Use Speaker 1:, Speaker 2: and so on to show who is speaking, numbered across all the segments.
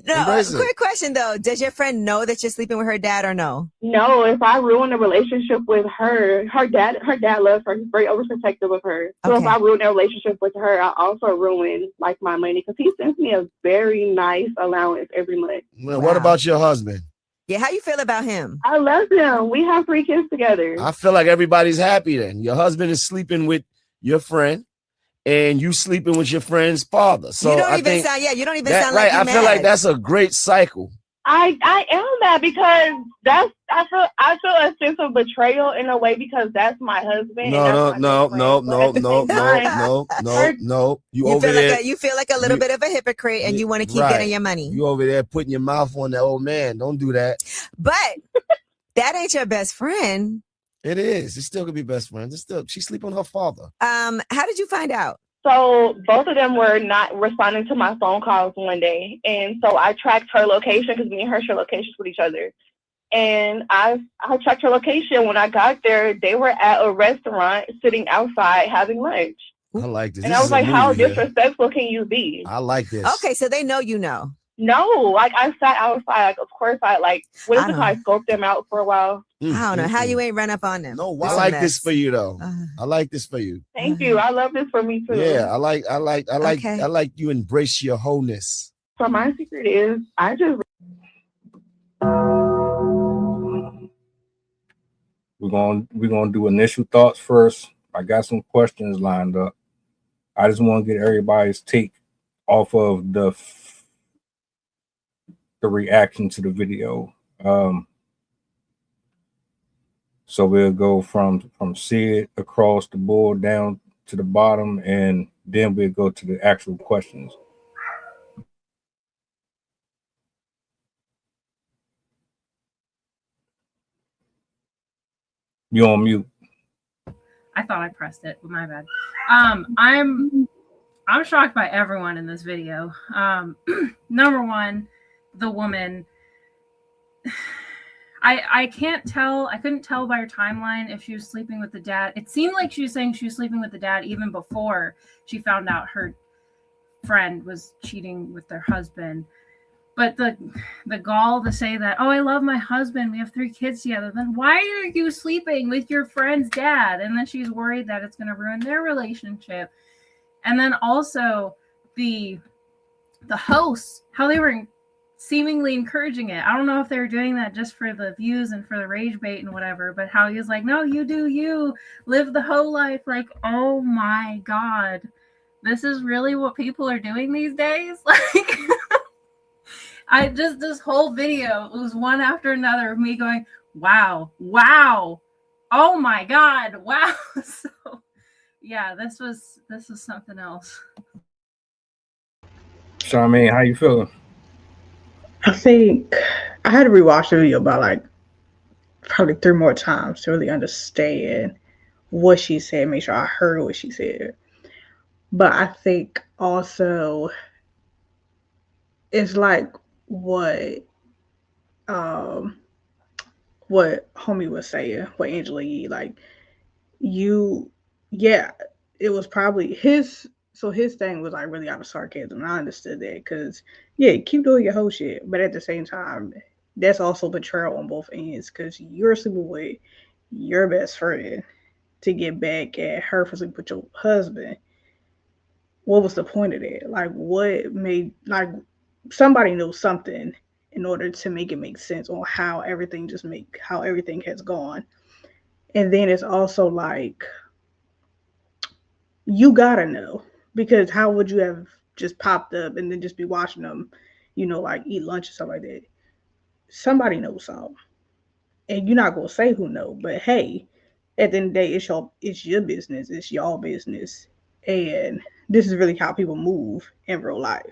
Speaker 1: No,
Speaker 2: Embrace it.
Speaker 1: quick question though. Does your friend know that you're sleeping with her dad or no?
Speaker 3: No, if I ruin a relationship with her, her dad loves her. He's very overprotective of her. So if
Speaker 1: Okay.
Speaker 3: I ruin a relationship with her, I also ruin like my money because he sends me a very nice allowance every month.
Speaker 2: Well, what about your husband?
Speaker 1: Yeah, how you feel about him?
Speaker 3: I love him. We have 3 kids together.
Speaker 2: I feel like everybody's happy then. Your husband is sleeping with your friend, and you sleeping with your friend's father. So
Speaker 1: you don't
Speaker 2: I
Speaker 1: even
Speaker 2: think
Speaker 1: sound. Yeah, you don't even
Speaker 2: that,
Speaker 1: sound
Speaker 2: right.
Speaker 1: like you're
Speaker 2: I feel like
Speaker 1: mad.
Speaker 2: that's a great cycle.
Speaker 3: I am mad because I feel a sense of betrayal in a way because that's my husband.
Speaker 2: No.
Speaker 1: You feel like a little bit of a hypocrite, and you want to keep getting your money.
Speaker 2: You over there putting your mouth on that old man. Don't do that.
Speaker 1: But that ain't your best friend.
Speaker 2: It is. It still could be best friends. It's still she sleep on her father.
Speaker 1: How did you find out?
Speaker 3: So both of them were not responding to my phone calls one day. And so I tracked her location because me and her share locations with each other. And I checked her location. When I got there, they were at a restaurant sitting outside having lunch.
Speaker 2: I like this.
Speaker 3: And I was like, how disrespectful can you be?
Speaker 2: I like this.
Speaker 1: Okay, so they know you know.
Speaker 3: No, like I sat outside. Like, of course, I scoped them out for a while.
Speaker 1: I don't know how you ain't run up on them.
Speaker 2: No, I like this for you though. I like this for you.
Speaker 3: Thank you. I love this for me too.
Speaker 2: Yeah, I like you embrace your wholeness.
Speaker 3: So my secret is I just
Speaker 4: we're gonna do initial thoughts first. I got some questions lined up. I just want to get everybody's take off of the reaction to the video. So we'll go from Sid across the board down to the bottom, and then we'll go to the actual questions. You on mute.
Speaker 5: I thought I pressed it, but my bad. I'm shocked by everyone in this video. Number one, the woman. I couldn't tell by her timeline if she was sleeping with the dad. It seemed like she was saying she was sleeping with the dad even before she found out her friend was cheating with their husband. But the gall to say that, oh, I love my husband, we have 3 kids together, then why are you sleeping with your friend's dad? And then she's worried that it's going to ruin their relationship. And then also the hosts, how they were seemingly encouraging it. I don't know if they were doing that just for the views and for the rage bait and whatever, but how he was like, no, you do you, live the whole life. Like, oh my God, this is really what people are doing these days? Like, this whole video was one after another of me going, wow, oh my God, wow. So yeah, this was something else.
Speaker 4: Charmaine, how you feeling?
Speaker 6: I think I had to rewatch the video about like probably 3 more times to really understand what she said, make sure I heard what she said. But I think also it's like what homie was saying, what Angela Yee, like it was probably his thing was like really out of sarcasm. And I understood that because keep doing your whole shit, but at the same time, that's also betrayal on both ends because you're sleeping with your best friend to get back at her for sleeping with your husband. What was the point of that? Like, what made, like, somebody knows something in order to make it make sense on how everything has gone. And then it's also like, you gotta know, because how would you have just popped up and then just be watching them, like eat lunch or something like that? Somebody knows something. And you're not gonna say who know, but hey, at the end of the day, it's your business, it's y'all business. And this is really how people move in real life.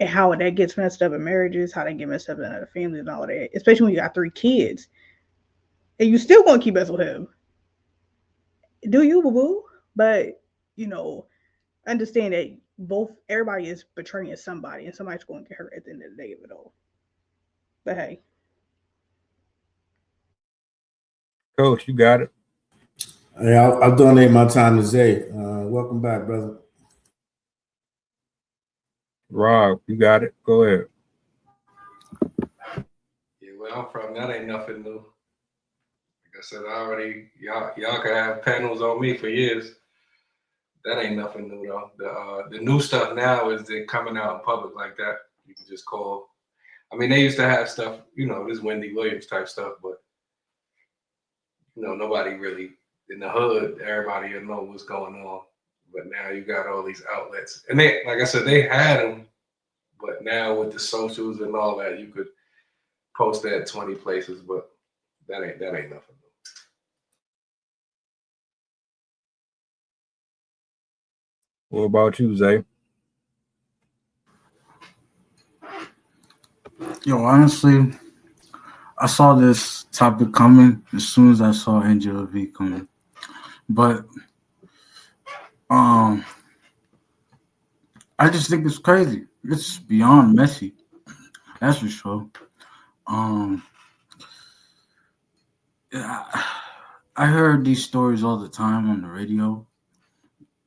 Speaker 6: And how that gets messed up in marriages, how they get messed up in other families and all that, especially when you got 3 kids. And you still gonna keep messing with him. Do you, boo-boo? But, understand that everybody is betraying somebody, and somebody's going to get hurt at the end of the day of it all. But hey.
Speaker 4: Coach, you got it.
Speaker 7: Yeah, I'll donate my time to Zay. Welcome back, brother.
Speaker 4: Rob, you got it. Go ahead.
Speaker 8: Yeah, where I'm from, that ain't nothing new. Like I said, y'all can have panels on me for years. That ain't nothing new though. The new stuff now is they're coming out in public like that. You can just call. I mean, they used to have stuff, this Wendy Williams type stuff, but nobody really in the hood. Everybody will know what's going on. But now you got all these outlets, and they, like I said, they had them, but now with the socials and all that, you could post that 20 places, but that ain't nothing new.
Speaker 4: What about you, Zay?
Speaker 7: Yo, honestly, I saw this topic coming as soon as I saw Angela V coming. But I just think it's crazy. It's beyond messy. That's for sure. I heard these stories all the time on the radio,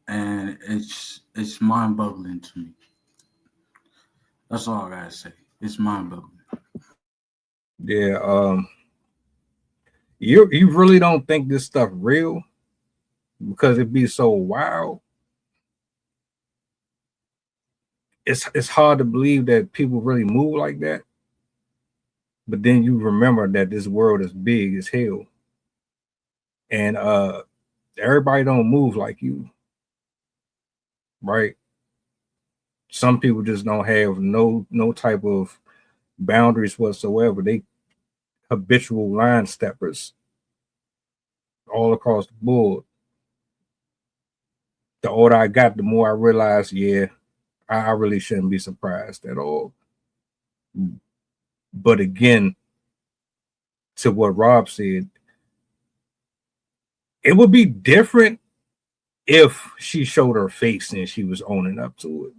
Speaker 7: and it's mind-boggling to me. That's all I gotta say. It's mind-boggling.
Speaker 4: Yeah. You really don't think this stuff real because it be so wild. It's hard to believe that people really move like that. But then you remember that this world is big as hell. And everybody don't move like you. Right? Some people just don't have no type of boundaries whatsoever. They habitual line steppers all across the board. The older I got, the more I realized, yeah, I really shouldn't be surprised at all. But again, to what Rob said, it would be different if she showed her face and she was owning up to it.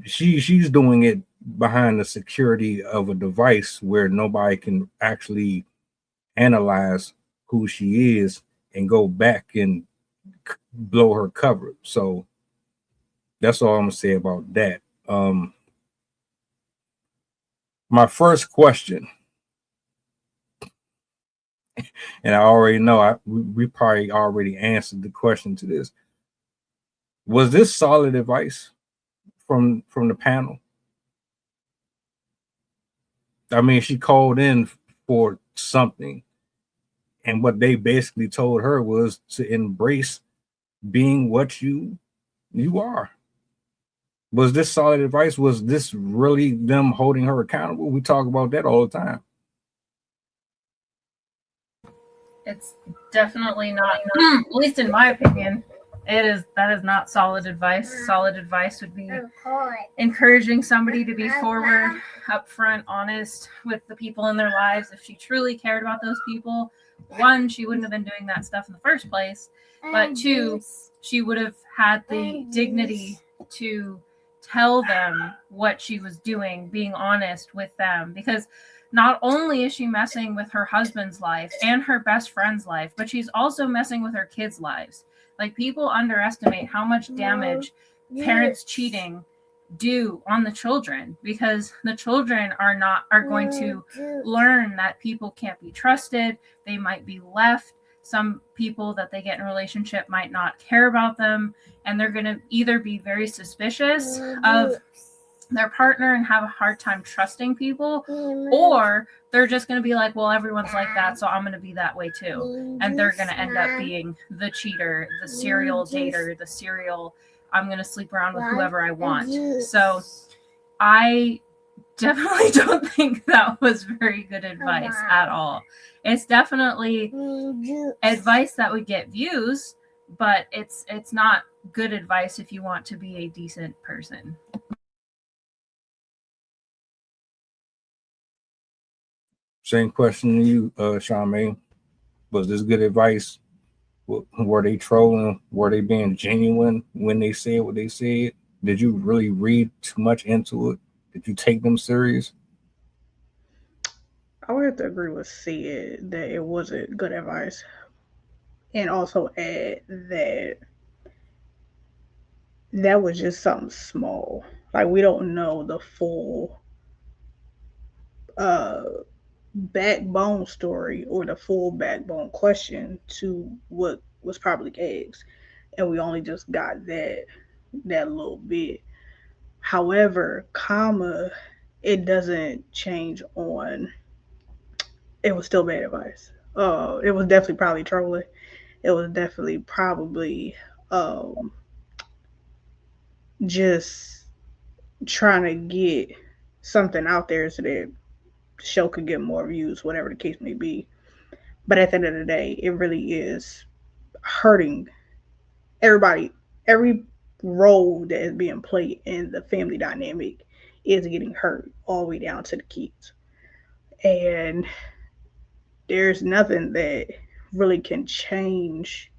Speaker 4: She's doing it behind the security of a device where nobody can actually analyze who she is and go back and blow her cover. So that's all I'm gonna say about that. My first question, and I already know we probably already answered the question to this. Was this solid advice from the panel? I mean, she called in for something, and what they basically told her was to embrace being what you are. Was this solid advice? Was this really them holding her accountable? We talk about that all the time.
Speaker 5: It's definitely not, at least in my opinion, that is not solid advice. Solid advice would be encouraging somebody to be forward, upfront, honest with the people in their lives. If she truly cared about those people, one, she wouldn't have been doing that stuff in the first place. But two, she would have had the dignity to tell them what she was doing, being honest with them. Because not only is she messing with her husband's life and her best friend's life, but she's also messing with her kids' lives. Like, people underestimate how much damage parents cheating do on the children, because the children are going to learn that people can't be trusted. They might be left. Some people that they get in a relationship might not care about them, and they're going to either be very suspicious of their partner and have a hard time trusting people, or they're just going to be like, well, everyone's like that, so I'm going to be that way too. And they're going to end up being the cheater, the serial dater, the serial, I'm going to sleep around with whoever I want. So I definitely don't think that was very good advice at all. It's definitely advice that would get views, but it's not good advice if you want to be a decent person.
Speaker 4: Same question to you, Charmaine. Was this good advice? Were they trolling? Were they being genuine when they said what they said? Did you really read too much into it? Did you take them serious?
Speaker 6: I would have to agree with Sid that it wasn't good advice. And also add that that was just something small. Like we don't know the full uh backbone story or the full backbone question to what was probably asked, and we only just got that little bit. However, comma, it doesn't change on. It was still bad advice. It was definitely probably trolling. It was definitely probably just trying to get something out there so that the show could get more views, whatever the case may be. But at the end of the day, it really is hurting everybody. Every role that is being played in the family dynamic is getting hurt all the way down to the kids. And there's nothing that really can change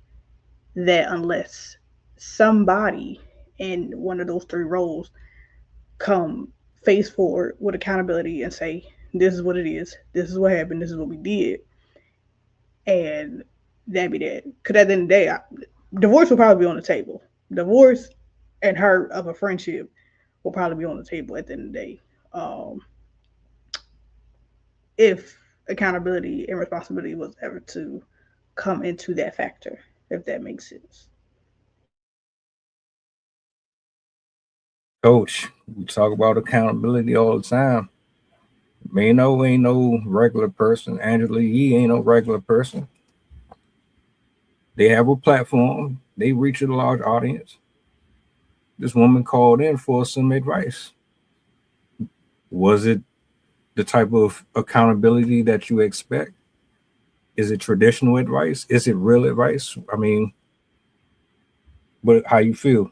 Speaker 6: that unless somebody in one of those three roles come face forward with accountability and say, this is what it is, this is what happened, this is what we did, and that be that. Because at the end of the day, divorce will probably be on the table. Divorce and hurt of a friendship will probably be on the table at the end of the day. If accountability and responsibility was ever to come into that factor, if that makes sense.
Speaker 4: Coach, we talk about accountability all the time. Mano ain't no regular person. Angela Yee ain't no regular person. They have a platform. They reach a large audience. This woman called in for some advice. Was it the type of accountability that you expect? Is it traditional advice? Is it real advice? I mean, but how you feel?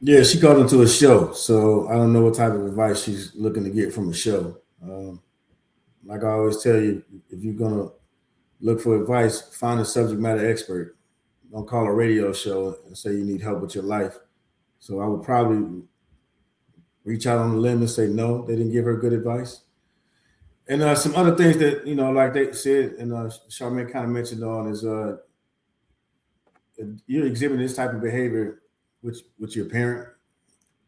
Speaker 9: Yeah, she called into a show, so I don't know what type of advice she's looking to get from a show. Like I always tell you, if you're gonna look for advice, find a subject matter expert. Don't call a radio show and say you need help with your life. So I would probably reach out on the limb and say no, they didn't give her good advice. And some other things that like they said, and Charmaine kind of mentioned on is you're exhibiting this type of behavior with your parent.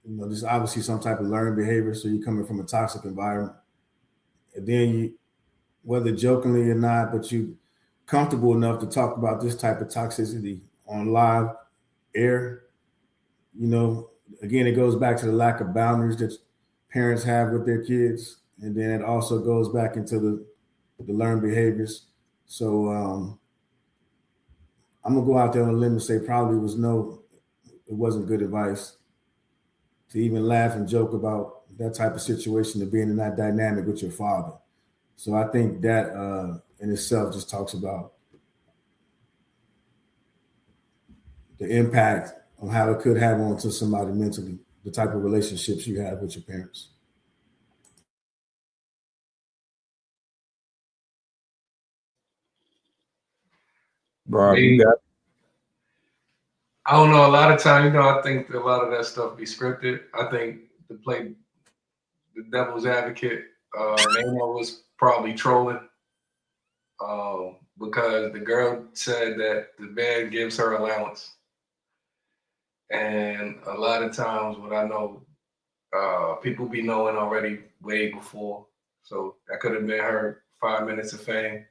Speaker 9: There's obviously some type of learned behavior. So you're coming from a toxic environment, and then you, whether jokingly or not, but you comfortable enough to talk about this type of toxicity on live air. Again, it goes back to the lack of boundaries that parents have with their kids, and then it also goes back into the learned behaviors. So I'm gonna go out there on a limb and say probably it wasn't good advice to even laugh and joke about that type of situation of being in that dynamic with your father. So I think that in itself just talks about the impact on how it could have on to somebody mentally, the type of relationships you have with your parents.
Speaker 4: Rob, you got.
Speaker 8: I don't know. A lot of time, I think a lot of that stuff be scripted. I think to play the devil's advocate, Mano was probably trolling because the girl said that the man gives her allowance. And a lot of times what I know, people be knowing already way before. So that could have been her 5 minutes of fame.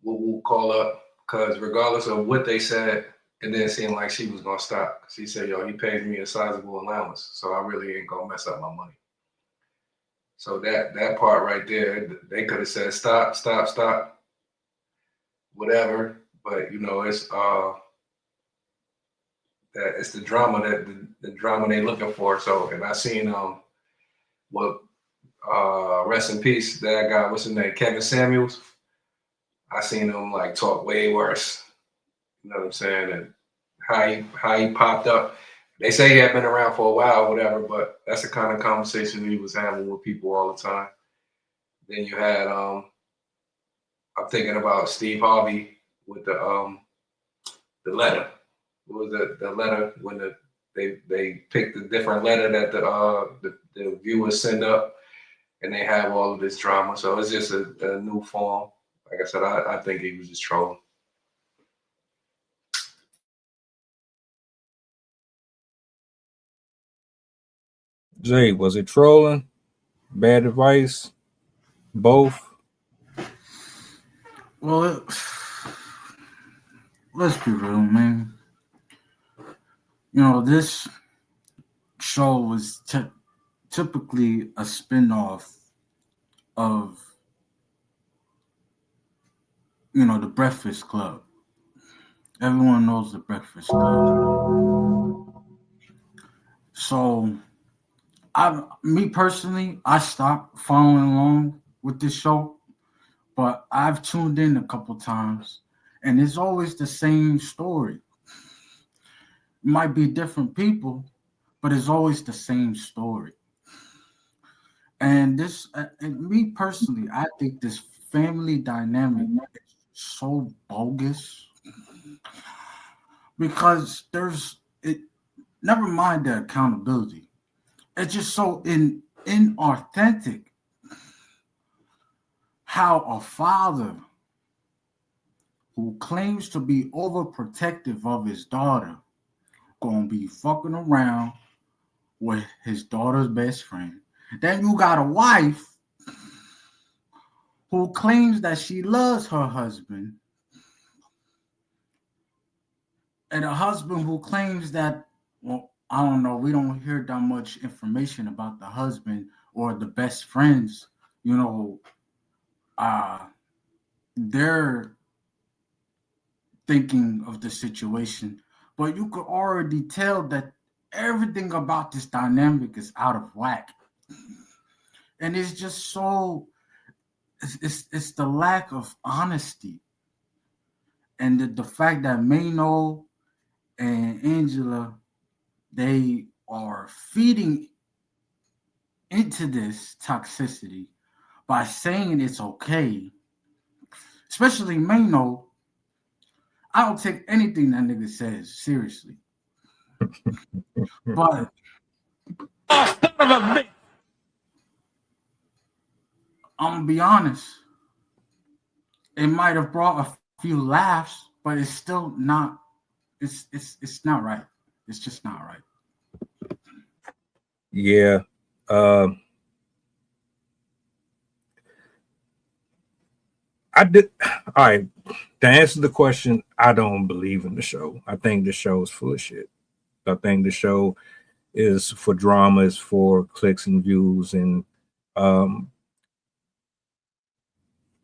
Speaker 8: We'll call up because regardless of what they said, it didn't seem like she was going to stop. She said, yo, he pays me a sizable allowance, so I really ain't going to mess up my money. So that part right there, they could have said, stop, whatever. But, it's that it's the drama the drama they looking for. So, and I seen what rest in peace, that guy, what's his name, Kevin Samuels. I seen him like talk way worse. You know what I'm saying? And how he popped up. They say he had been around for a while, whatever, but that's the kind of conversation he was having with people all the time. Then you had I'm thinking about Steve Harvey with the letter. What was the letter when they picked the different letter that the viewers send up, and they have all of this drama. So it's just a new form. Like I said, I think he was just trolling.
Speaker 4: Jay, was it trolling? Bad advice? Both?
Speaker 7: Well, let's be real, man. You know, this show was typically a spinoff of, you know, the Breakfast Club. Everyone knows the Breakfast Club. So, me personally, I stopped following along with this show, but I've tuned in a couple times, and it's always the same story. It might be different people, but it's always the same story. And me personally, I think this family dynamic is so bogus because there's it. Never mind the accountability. It's just so inauthentic how a father who claims to be overprotective of his daughter gonna be fucking around with his daughter's best friend. Then you got a wife who claims that she loves her husband, and a husband who claims that, well, I don't know, we don't hear that much information about the husband or the best friends, you know, they're thinking of the situation, but you could already tell that everything about this dynamic is out of whack. And it's just so it's the lack of honesty and the fact that Mano and Angela, they are feeding into this toxicity by saying it's okay. Especially Mano, I don't take anything that nigga says seriously. But I'm gonna be honest, it might have brought a few laughs, but it's still not. It's not right. It's just not right.
Speaker 4: Yeah. I did. All right. To answer the question, I don't believe in the show. I think the show is full of shit. I think the show is for drama, is for clicks and views and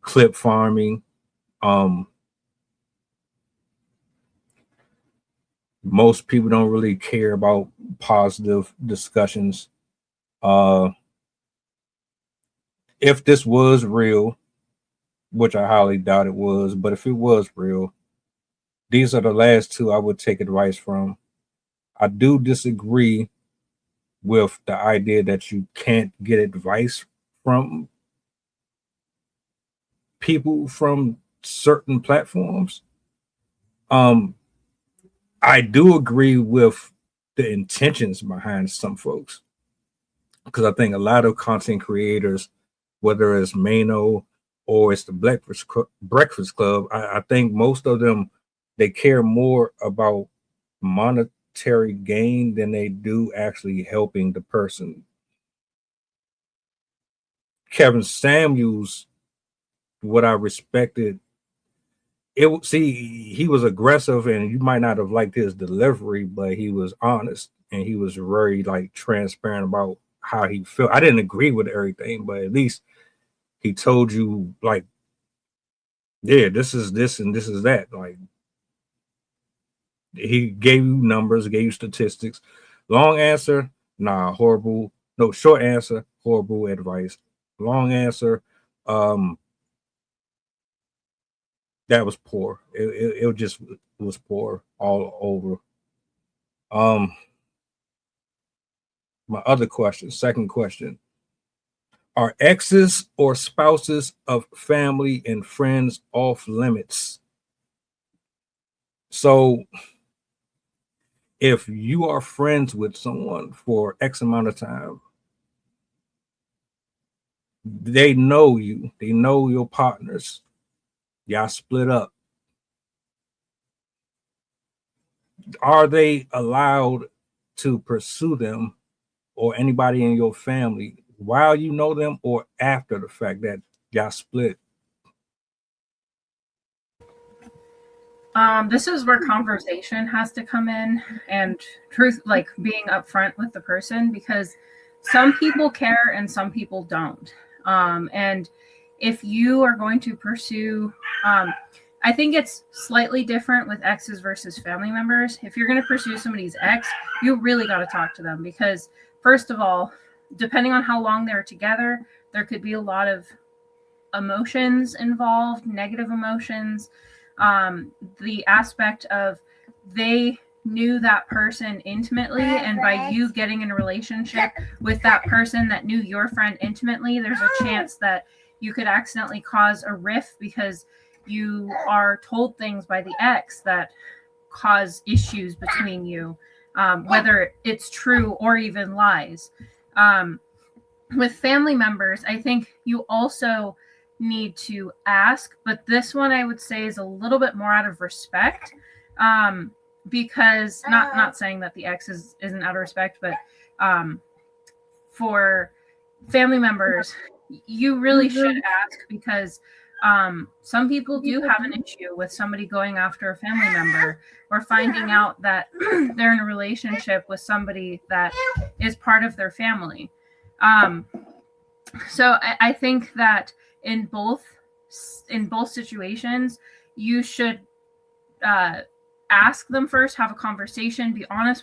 Speaker 4: clip farming. Most people don't really care about positive discussions. If this was real, which I highly doubt it was, but if it was real, these are the last two I would take advice from. I do disagree with the idea that you can't get advice from people from certain platforms. I do agree with the intentions behind some folks, because I think a lot of content creators, whether it's Mano or it's the Breakfast Club, I think most of them, they care more about monetary gain than they do actually helping the person. Kevin Samuels, what I respected, he was aggressive, and you might not have liked his delivery, but he was honest and he was very like transparent about how he felt. I didn't agree with everything, but at least he told you, like, yeah, this is this and this is that. Like, he gave you numbers, gave you statistics. Long answer, nah, horrible. No, short answer, horrible advice. Long answer, that was poor. It just was poor all over. My other question, second question. Are exes or spouses of family and friends off limits? So if you are friends with someone for X amount of time, they know you, they know your partners, y'all split up. Are they allowed to pursue them, or anybody in your family while you know them or after the fact that y'all split?
Speaker 5: This is where conversation has to come in, and truth, like being upfront with the person, because some people care and some people don't. And if you are going to pursue, I think it's slightly different with exes versus family members. If you're going to pursue somebody's ex, you really got to talk to them, because first of all, depending on how long they're together, there could be a lot of emotions involved, negative emotions. The aspect of they knew that person intimately, and by you getting in a relationship with that person that knew your friend intimately, there's a chance that you could accidentally cause a rift because you are told things by the ex that cause issues between you, whether it's true or even lies. With family members, I think you also need to ask, but this one I would say is a little bit more out of respect, because not saying that the ex isn't out of respect, but for family members, you really should ask, because some people do have an issue with somebody going after a family member or finding out that they're in a relationship with somebody that is part of their family. So I think that in both situations, you should ask them first, have a conversation, be honest